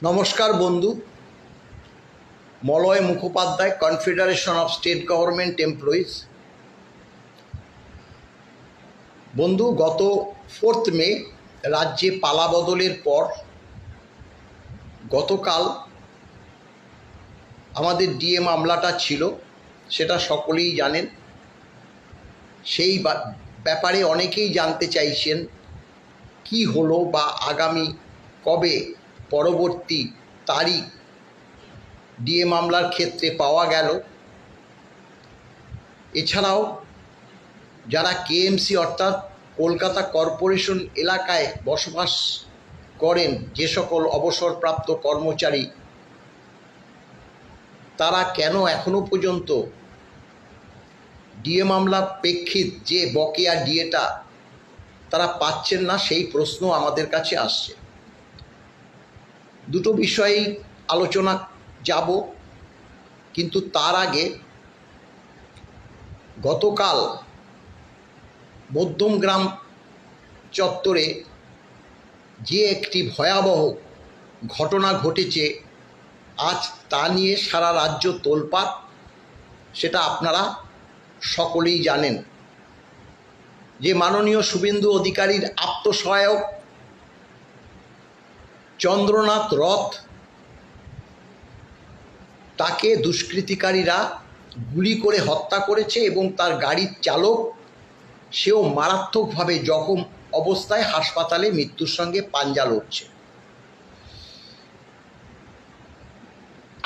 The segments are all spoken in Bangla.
নমস্কার বন্ধু। Malay Mukhopadhyay, confederation of state government employees. বন্ধু, গত 4 মে রাজ্যে পালা বদলের পর গতকাল আমাদের ডিএ মামলাটা ছিল, সেটা সকলেই জানেন। সেই ব্যাপারে অনেকেই জানতে চাইছেন কি হলো বা আগামী কবে পরবর্তী তারিখ ডিএ মামলার ক্ষেত্রে পাওয়া গেল। এছাড়াও যারা কেএমসি অর্থাৎ কলকাতা কর্পোরেশন এলাকায় বসবাস করেন, যে সকল অবসরপ্রাপ্ত কর্মচারী, তারা কেন এখনো পর্যন্ত ডিএ মামলার প্রেক্ষিত যে বকেয়া ডিএটা তারা পাচ্ছেন না, সেই প্রশ্ন আমাদের কাছে আসছে। দুটো বিষয়েই আলোচনা যাব, কিন্তু তার আগে গতকাল মধ্যমগ্রাম চত্বরে যে একটি ভয়াবহ ঘটনা ঘটেছে, আজ তা নিয়ে সারা রাজ্য তোলপাড়, সেটা আপনারা সকলেই জানেন। যে মাননীয় শুভেন্দু অধিকারীর আত্মসহায়ক চন্দ্রনাথ রথ, তাকে দুষ্কৃতিকারীরা গুলি করে হত্যা করেছে এবং তার গাড়ির চালক, সেও মারাত্মকভাবে জখম অবস্থায় হাসপাতালে মৃত্যুর সঙ্গে পাঞ্জা লড়ছে।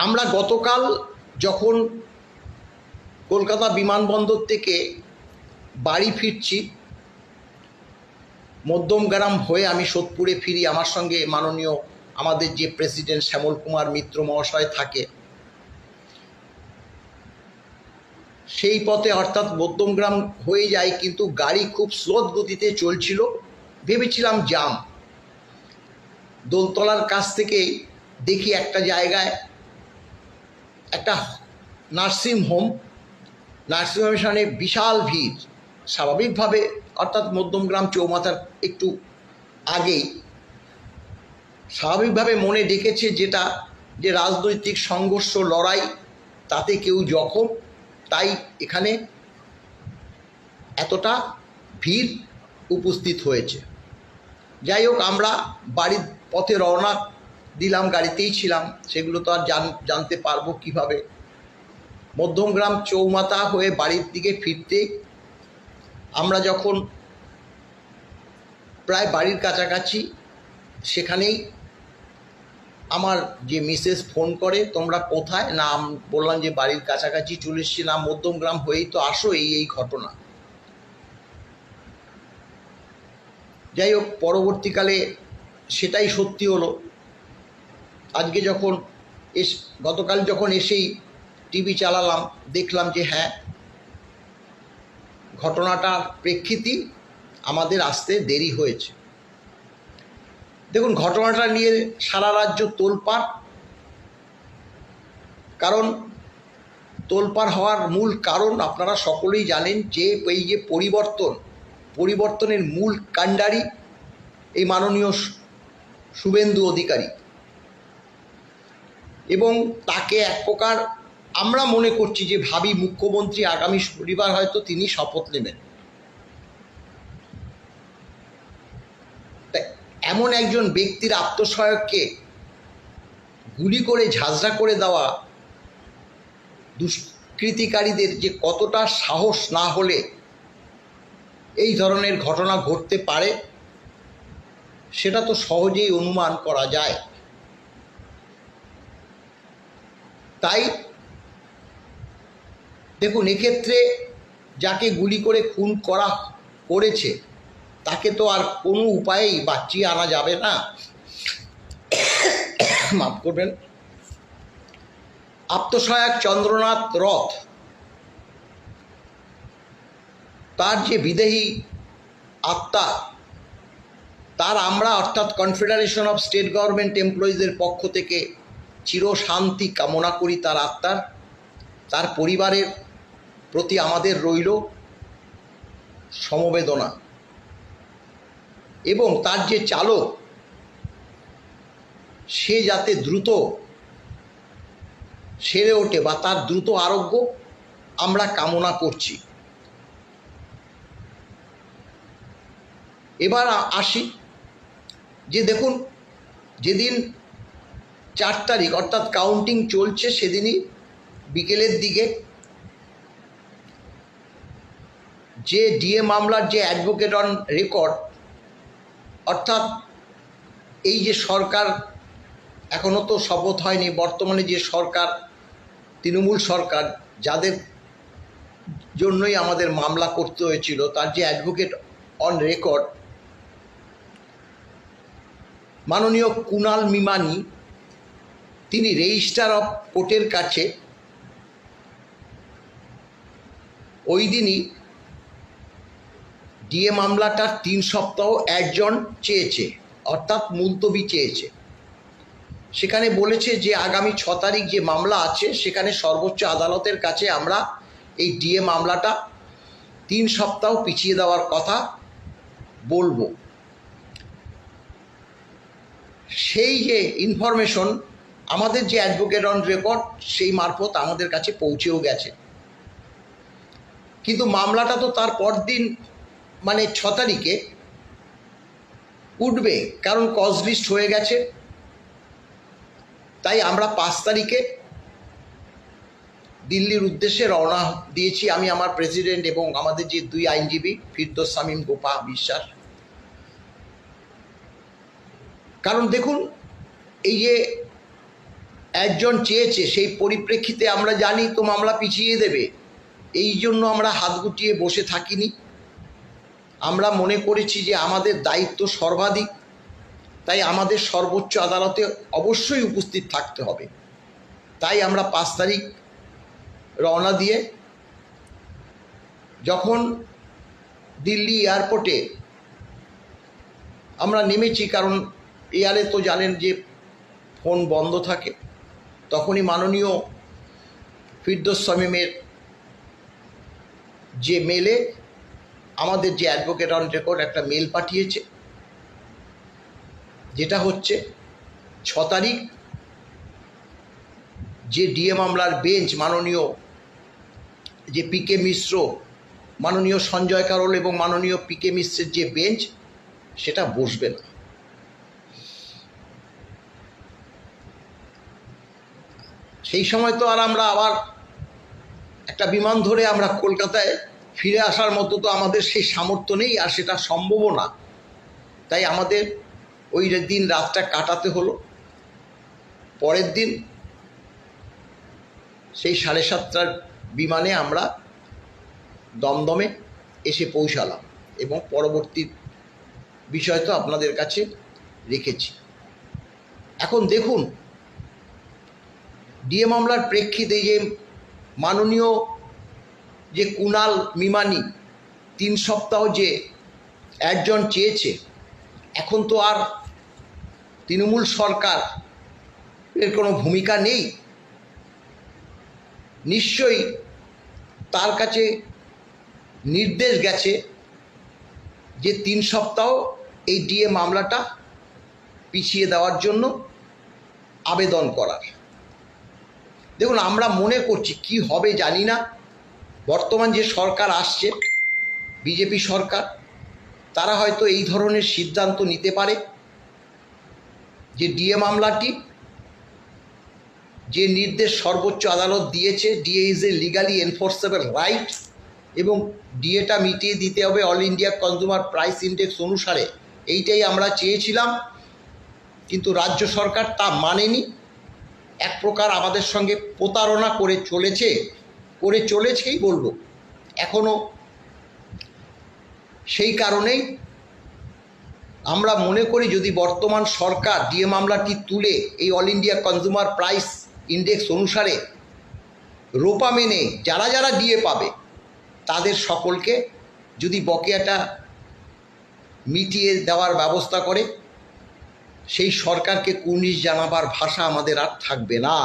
আমরা গতকাল যখন কলকাতা বিমানবন্দর থেকে বাড়ি ফিরছি, মধ্যমগ্রাম হয়ে আমি সোদপুরে ফিরি। আমার সঙ্গে মাননীয় আমাদের যে প্রেসিডেন্ট শ্যামল কুমার মিত্র মহাশয় থাকে, সেই পথে অর্থাৎ মধ্যমগ্রাম হয়ে যায়, কিন্তু গাড়ি খুব স্লোত গতিতে চলছিল। ভেবেছিলাম জাম। দোলতলার কাছ থেকে দেখি একটা জায়গায় একটা নার্সিংহোমের সামনে বিশাল ভিড়। স্বাভাবিকভাবে অর্থাৎ মধ্যমগ্রাম চৌমাথার একটু আগেই স্বাভাবিকভাবে মনে ডেকেছে যেটা যে রাজনৈতিক সংঘর্ষ, লড়াই, তাতে কেউ জখম, তাই এখানে এতটা ভিড় উপস্থিত হয়েছে। যাই হোক, আমরা বাড়ির পথে রওনা দিলাম, গাড়িতেই ছিলাম, সেগুলো তো আর জানতে পারবো কিভাবে। মধ্যমগ্রাম চৌমাথা হয়ে বাড়ির দিকে ফিরতে আমরা যখন প্রায় বাড়ির কাছাকাছি, সেখানেই আমার যে মিসেস ফোন করে, তোমরা কোথায়? না, বললাম যে বাড়ির কাছাকাছি চলে এসছি। না, মধ্যমগ্রাম হয়েই তো আসো, এই ঘটনা। যাই হোক, পরবর্তীকালে সেটাই সত্যি হলো। আজকে যখন গতকাল যখন এসেই টিভি চালালাম, দেখলাম যে হ্যাঁ, ঘটনাটার প্রেক্ষিতেই আমাদের আসতে দেরি হয়েছে। দেখুন, ঘটনাটা নিয়ে সারা রাজ্য তোলপাড়। কারণ তোলপাড় হওয়ার মূল কারণ আপনারা সকলেই জানেন, যে এই যে পরিবর্তনের মূল কাণ্ডারি এই মাননীয় শুভেন্দু অধিকারী, এবং তাকে এক প্রকার আমরা মনে করছি যে ভাবি মুখ্যমন্ত্রী আগামী শনিবার হয়তো তিনি শপথ নেবেন। এমন একজন ব্যক্তির আত্মসহায়ককে গুলি করে ঝাঁঝরা করে দেওয়া দুষ্কৃতিকারীদের যে কতটা সাহস না হলে এই ধরনের ঘটনা ঘটতে পারে, সেটা তো সহজেই অনুমান করা যায়। তাই দেখুন, এক্ষেত্রে যাকে গুলি করে খুন করেছে তাকে তো আর কোনো উপায়েই বাঁচিয়ে আনা যাবে না। মাফ করবেন। আত্মসহায়ক চন্দ্রনাথ রথ, তার যে বিদেহী আত্মা, তার আমরা অর্থাৎ কনফেডারেশন অফ স্টেট গভর্নমেন্ট এমপ্লয়িজের পক্ষ থেকে চিরশান্তি কামনা করি। তার আত্মার, তার পরিবারের প্রতি আমাদের রইল সমবেদনা। এবং তার যে চালক, সে যাতে দ্রুত সেরে ওঠে বা তার দ্রুত আরোগ্য আমরা কামনা করছি। এবার আসি যে দেখুন, যেদিন 4 তারিখ অর্থাৎ কাউন্টিং চলছে, সেদিনই বিকেলের দিকে যে ডিএ মামলার যে অ্যাডভোকেট অন রেকর্ড, অর্থাৎ এই যে সরকার এখনও তো শপথ হয়নি, বর্তমানে যে সরকার তৃণমূল সরকার, যাদের জন্যই আমাদের মামলা করতে হয়েছিল, তার যে অ্যাডভোকেট অন রেকর্ড মাননীয় কুণাল মিমানি, তিনি রেজিস্ট্রার অফ কোর্টের কাছে ওই দিনই ডিএ মামলাটার 3 সপ্তাহ অ্যাডজন চেয়েছে, অর্থাৎ মুলতবি চেয়েছে। সেখানে বলেছে যে আগামী 6 তারিখ যে মামলা আছে, সেখানে সর্বোচ্চ আদালতের কাছে আমরা এই ডিএ মামলাটা 3 সপ্তাহ পিছিয়ে দেওয়ার কথা বলবো। সেই যে ইনফরমেশন আমাদের যে অ্যাডভোকেট অন রেকর্ড সেই মারফত আমাদের কাছে পৌঁছেও গেছে, কিন্তু মামলাটা তো তার পরদিন মানে 6 তারিখে উঠবে, কারণ কজ লিস্ট হয়ে গেছে। তাই আমরা 5 তারিখে দিল্লির উদ্দেশ্যে রওনা দিয়েছি, আমি, আমার প্রেসিডেন্ট এবং আমাদের যে 2 আইনজীবী ফিরদৌস শামীম, গোপা বিশ্বাস। কারণ দেখুন, এই যে একজন চেয়েছে, সেই পরিপ্রেক্ষিতে আমরা জানি তো মামলা পিছিয়ে দেবে, এই জন্য আমরা হাত গুটিয়ে বসে থাকিনি। আমরা মনে করেছি যে আমাদের দায়িত্ব সর্বাধিক, তাই আমাদের সর্বোচ্চ আদালতে অবশ্যই উপস্থিত থাকতে হবে। তাই আমরা 5 তারিখ রওনা দিয়ে যখন দিল্লি এয়ারপোর্টে আমরা নেমেছি, কারণ এয়ারে তো জানেন যে ফোন বন্ধ থাকে, তখনই মাননীয় ফিরদৌস শামীমের যে মেলে আমাদের যে অ্যাডভোকেট অন রেকর্ড একটা মেল পাঠিয়েছে, যেটা হচ্ছে 6 তারিখ যে ডিএ মামলার বেঞ্চ মাননীয় যে পিকে মিশ্র, মাননীয় সঞ্জয় কারোল এবং মাননীয় পিকে মিশ্রের যে বেঞ্চ, সেটা বসবে না। সেই সময় তো আর আমরা আবার একটা বিমান ধরে আমরা কলকাতায় ফিরে আসার মতো তো আমাদের সেই সামর্থ্য নেই, আর সেটা সম্ভবও না। তাই আমাদের ওই দিন রাতটা কাটাতে হলো। পরের দিন সেই 7:30টার বিমানে আমরা দমদমে এসে পৌঁছালাম এবং পরবর্তী বিষয় তো আপনাদের কাছে রেখেছি। এখন দেখুন, ডিএ মামলার প্রেক্ষিতে যে মাননীয় যে কুণাল মিমানি 3 সপ্তাহ যে একজন চেয়েছে, এখন তো আর তৃণমূল সরকার এর কোনো ভূমিকা নেই। নিশ্চয়ই তার কাছে নির্দেশ গেছে যে 3 সপ্তাহ এই ডিএ মামলাটা পিছিয়ে দেওয়ার জন্য আবেদন করার। দেখুন, আমরা মনে করছি কি হবে জানি না, বর্তমান যে সরকার আসছে বিজেপি সরকার, তারা হয়তো এই ধরনের সিদ্ধান্ত নিতে পারে যে ডিএ মামলাটি যে নির্দেশ সর্বোচ্চ আদালত দিয়েছে, DA is a legally enforceable right, এবং ডিএটা মিটিয়ে দিতে হবে all India consumer price index অনুসারে, এইটাই আমরা চেয়েছিলাম। কিন্তু রাজ্য সরকার তা মানেনি, এক প্রকার আমাদের সঙ্গে প্রতারণা করে চলেছেই বলবো এখনও। সেই কারণেই আমরা মনে করি যদি বর্তমান সরকার ডিএ মামলাটি তুলে এই all India consumer price index অনুসারে রোপা মেনে যারা যারা ডিএ পাবে তাদের সকলকে যদি বকেয়াটা মিটিয়ে দেওয়ার ব্যবস্থা করে, সেই সরকারকে কুর্নিশ জানাবার ভাষা আমাদের আর থাকবে না।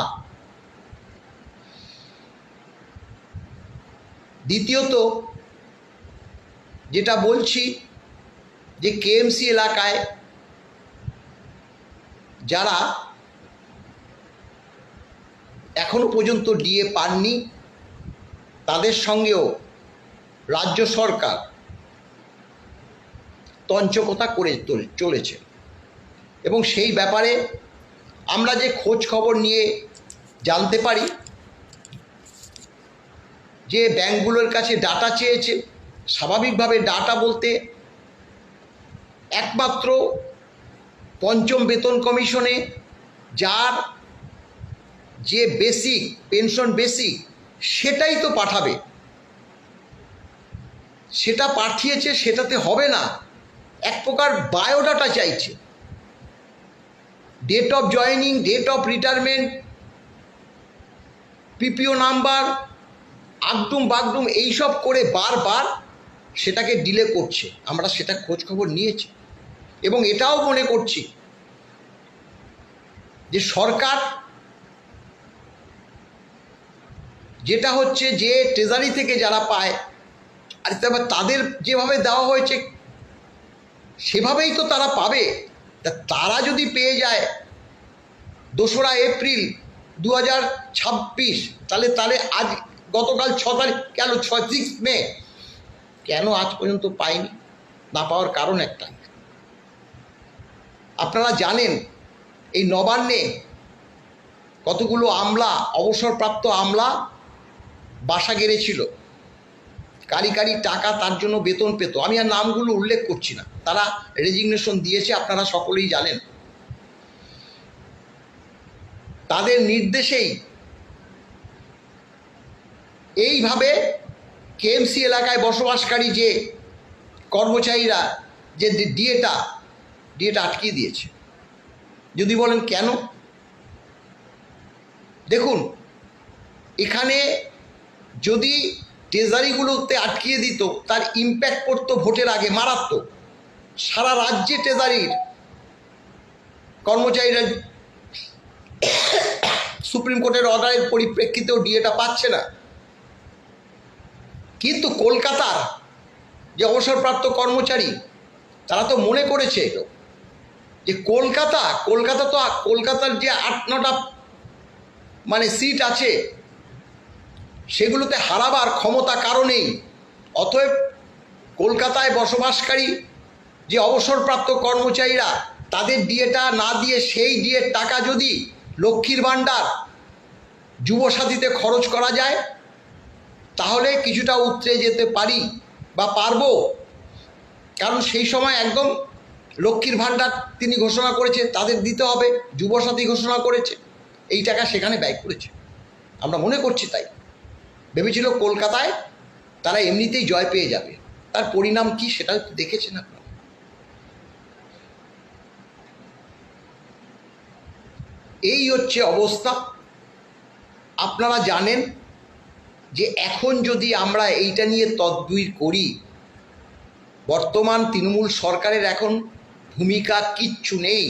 দ্বিতীয়ত যেটা বলছি যে কেএমসি এলাকায় যারা এখনো পর্যন্ত ডিএ পাননি, তাদের সঙ্গেও রাজ্য সরকার তঞ্চকতা করে চলেছে। এবং সেই ব্যাপারে আমরা যে খোঁজ খবর নিয়ে জানতে পারি যে ব্যাংকগুলোর কাছে ডাটা চেয়েছে। স্বাভাবিকভাবে ডাটা বলতে একমাত্র পঞ্চম বেতন কমিশনে যার যে বেসিক পেনশন বেসিক সেটাই তো পাঠাবে, সেটা পাঠিয়েছে, সেটাতে হবে না, এক প্রকার বায়োডাটা চাইছে, date of joining, date of retirement, PPO number, আগডুম বাগডুম এইসব করে বারবার সেটাকে ডিলে করছে। আমরা সেটা খোঁজ খবর নিয়েছি এবং এটাও মনে করছি যে সরকার যেটা হচ্ছে যে ট্রেজারি থেকে যারা পায়, আর তাদের যেভাবে দেওয়া হয়েছে সেভাবেই তো তারা পাবে। তারা যদি পেয়ে যায় 2রা এপ্রিল 2026, তাহলে আজ গতকাল 6 তারিখ গেল, 6 মে, কেন আজ পর্যন্ত পায়নি? না পাওয়ার কারণ একটা, আপনারা জানেন এই নবান্নে কতগুলো আমলা, অবসরপ্রাপ্ত আমলা বাসা গেড়েছিল, কারি টাকা তার জন্য বেতন পেত। আমি আর নামগুলো উল্লেখ করছি না, তারা রেজিগনেশন দিয়েছে, আপনারা সকলেই জানেন। তাদের নির্দেশেই এইভাবে কেএমসি এলাকায় বসবাসকারী যে কর্মচারীরা যে ডিএটা আটকিয়ে দিয়েছে। যদি বলেন কেন, দেখুন এখানে যদি ট্রেজারিগুলোতে আটকিয়ে দিত তার ইম্প্যাক্ট পড়তো ভোটের আগে মারাত্মক। সারা রাজ্যে ট্রেজারির কর্মচারীরা সুপ্রিম কোর্টের অর্ডারের পরিপ্রেক্ষিতেও ডিএটা পাচ্ছে না, কিন্তু কলকাতার যে অবসরপ্রাপ্ত কর্মচারী তারা তো মনে করেছে যে কলকাতার যে 8-9টা মানে সিট আছে সেগুলোতে হারাবার ক্ষমতা কারণেই, অতএব কলকাতায় বসবাসকারী যে অবসরপ্রাপ্ত কর্মচারীরা তাদের ডিএটা না দিয়ে সেই ডিএর টাকা যদি লক্ষ্মীর ভাণ্ডার যুবসাথীতে খরচ করা যায় তাহলে কিছুটা উতরে যেতে পারি বা পারবো। কারণ সেই সময় একদম লক্ষ্মীর ভাণ্ডার তিনি ঘোষণা করেছে, তাদের দিতে হবে, যুবসাথী ঘোষণা করেছে, এই টাকা সেখানে ব্যয় করেছে। আমরা মনে করছি তাই ভেবেছিল কলকাতায় তারা এমনিতেই জয় পেয়ে যাবে, তার পরিণাম কি সেটা দেখেছেন আপনারা। এই হচ্ছে অবস্থা। আপনারা জানেন যে এখন যদি আমরা এইটা নিয়ে তদবির করি, বর্তমান তৃণমূল সরকারের এখন ভূমিকা কিচ্ছু নেই।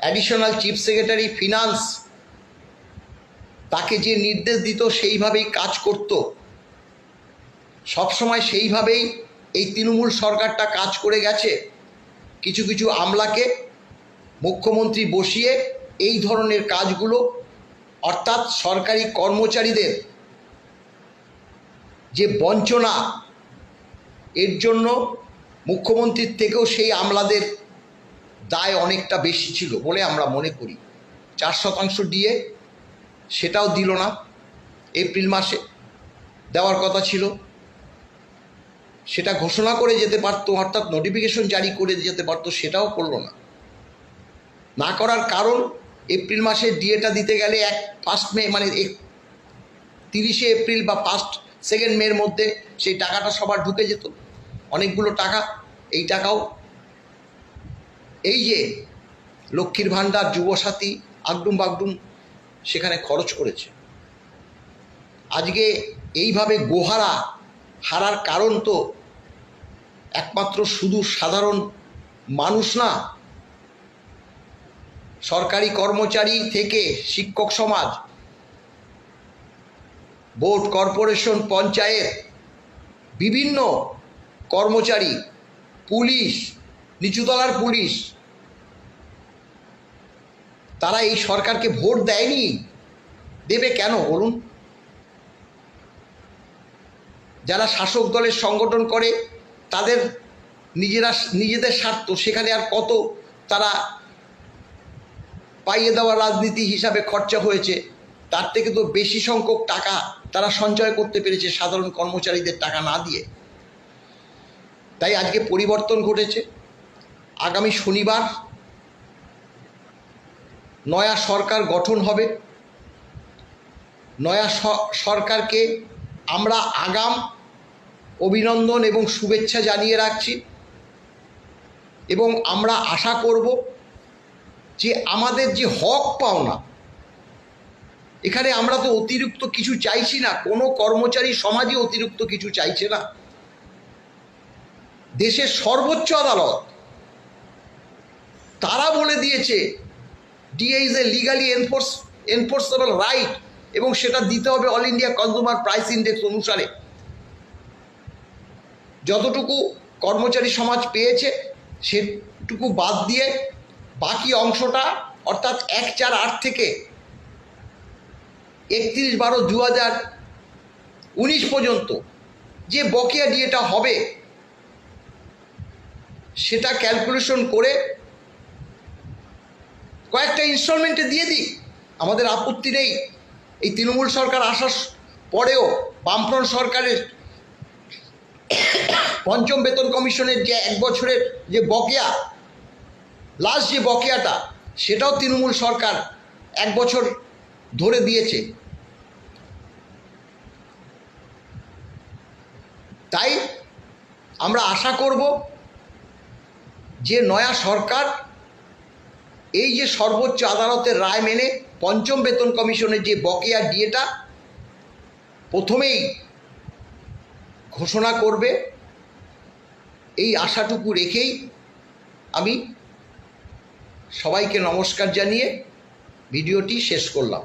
অ্যাডিশনাল চিফ সেক্রেটারি ফিনান্স তাকে যে নির্দেশ দিত সেইভাবেই কাজ করত, সবসময় সেইভাবেই এই তৃণমূল সরকারটা কাজ করে গেছে। কিছু কিছু আমলাকে মুখ্যমন্ত্রী বসিয়ে এই ধরনের কাজগুলো, অর্থাৎ সরকারি কর্মচারীদের যে বঞ্চনা, এর জন্য মুখ্যমন্ত্রীর থেকেও সেই আমলাদের দায় অনেকটা বেশি ছিল বলে আমরা মনে করি। 4% ডিএ সেটাও দিল না, এপ্রিল মাসে দেওয়ার কথা ছিল, সেটা ঘোষণা করে যেতে পারত, অর্থাৎ নোটিফিকেশন জারি করে যেতে পারত, সেটাও করলো না। না করার কারণ এপ্রিল মাসে ডিএটা দিতে গেলে 1 মে মানে 30 এপ্রিল বা 2 মের মধ্যে সেই টাকাটা সবার ঢুকে যেত, অনেকগুলো টাকা। এই টাকাও এই যে লক্ষ্মীর ভাণ্ডার, যুবসাথী, আগডুম বাগডুম সেখানে খরচ করেছে। আজকে এইভাবে গোহারা হারার কারণ তো একমাত্র শুধু সাধারণ মানুষ না, সরকারি কর্মচারী থেকে শিক্ষক সমাজ, বোর্ড, কর্পোরেশন, পঞ্চায়েত, বিভিন্ন কর্মচারী, পুলিশ, নিচুতলার পুলিশ, তারা এই সরকারকে ভোট দেয়নি, দেবে কেন বলুন? যারা শাসক দলের সংগঠন করে তাদের নিজেদের স্বার্থ, সেখানে আর কত তারা পাইয়ে দেওয়া রাজনীতি হিসাবে খরচা হয়েছে, তার থেকে তো বেশি সংখ্যক টাকা তারা সঞ্চয় করতে পেরেছে সাধারণ কর্মচারীদের টাকা না দিয়ে। তাই আজকে পরিবর্তন ঘটেছে। আগামী শনিবার নয়া সরকার গঠন হবে। নয়া সরকারকে আমরা আগাম অভিনন্দন এবং শুভেচ্ছা জানিয়ে রাখছি, এবং আমরা আশা করব যে আমাদের যে হক পাওনা, এখানে আমরা তো অতিরিক্ত কিছু চাইছি না, কোনো কর্মচারী সমাজই অতিরিক্ত কিছু চাইছে না। দেশের সর্বোচ্চ আদালত তারা বলে দিয়েছে DA is a legally enforceable right, এবং সেটা দিতে হবে all India consumer price index অনুসারে। যতটুকু কর্মচারী সমাজ পেয়েছে সেটুকু বাদ দিয়ে বাকি অংশটা, অর্থাৎ 1/4/8 থেকে 31/12/2019 পর্যন্ত যে বকেয়া ডিএটা হবে সেটা ক্যালকুলেশন করে কয়েকটা ইনস্টলমেন্টে দিয়ে দিই, আমাদের আপত্তি নেই। এই তৃণমূল সরকার আসার পরেও বামফ্রন্ট সরকারের পঞ্চম বেতন কমিশনের যে 1 বছরের যে বকেয়া, লাস্ট যে বকেয়াটা, সেটাও তৃণমূল সরকার 1 বছর ধরে দিয়েছে। তাই আমরা আশা করব যে নয়া সরকার এই যে সর্বোচ্চ আদালতের রায় মেনে পঞ্চম বেতন কমিশনের যে বকেয়া ডিএটা প্রথমেই ঘোষণা করবে, এই আশাটুকু রেখেই আমি সবাইকে নমস্কার জানিয়ে ভিডিওটি শেষ করলাম।